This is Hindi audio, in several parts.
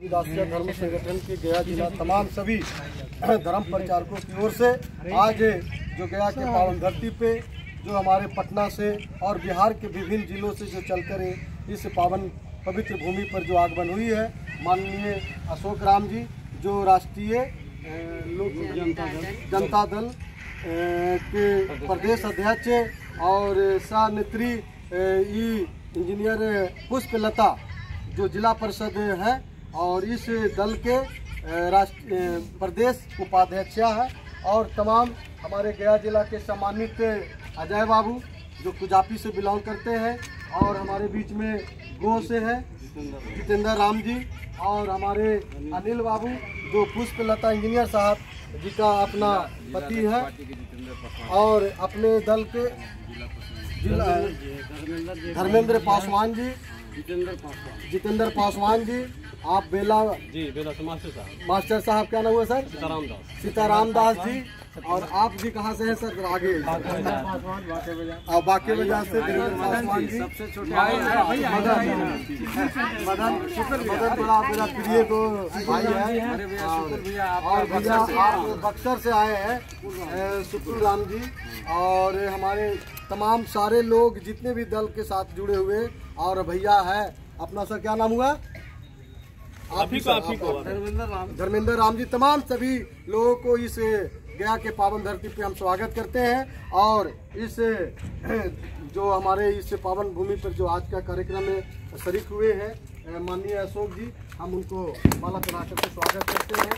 राष्ट्रीय धर्म संगठन के गया जिला तमाम सभी धर्म प्रचारकों की ओर से आज जो गया के पावन धरती पे जो हमारे पटना से और बिहार के विभिन्न जिलों से जो चलकर इस पावन पवित्र भूमि पर जो आगमन हुई है, माननीय अशोक राम जी जो राष्ट्रीय लोक जनता दल के प्रदेश अध्यक्ष और सह नेत्री इंजीनियर पुष्पलता जो जिला परिषद है और इस दल के प्रदेश उपाध्यक्षा है और तमाम हमारे गया जिला के सम्मानित अजय बाबू जो कुजापी से बिलोंग करते हैं और हमारे बीच में गो से है जितेंद्र राम जी और हमारे अनिल बाबू जो पुष्पलता इंजीनियर साहब जी का अपना पति है और अपने दल के धर्मेंद्र पासवान जी जितेंद्र पासवान जी आप बेला मास्टर साहब क्या नाम हुआ सर? सीताराम दास जी। और आप जी कहाँ से हैं सर? आगे और बाकी वजह से पासवान जी मदन बड़ा मेरा प्रिय को भाई है और भैया आप बक्सर से आए हैं शुक्र राम जी और हमारे तमाम सारे लोग जितने भी दल के साथ जुड़े हुए और भैया है अपना सर क्या नाम हुआ? धर्मेंद्र राम जी। तमाम सभी लोगों को इस गया के पावन धरती पे हम स्वागत करते हैं और इस जो हमारे इस पावन भूमि पर जो आज का कार्यक्रम में शरीक हुए हैं माननीय अशोक जी, हम उनको माला पहना करके स्वागत करते हैं।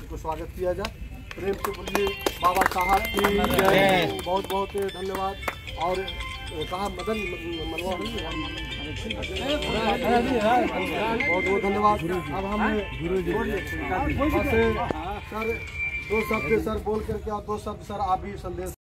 उनको स्वागत किया जाए, प्रेम से बोलिए बाबा साहब की बहुत बहुत धन्यवाद। और कहा मदन मनवा बहुत बहुत धन्यवाद। अब हम सर दो शब्द सर बोल करके और दो शब्द सर आप भी संदेश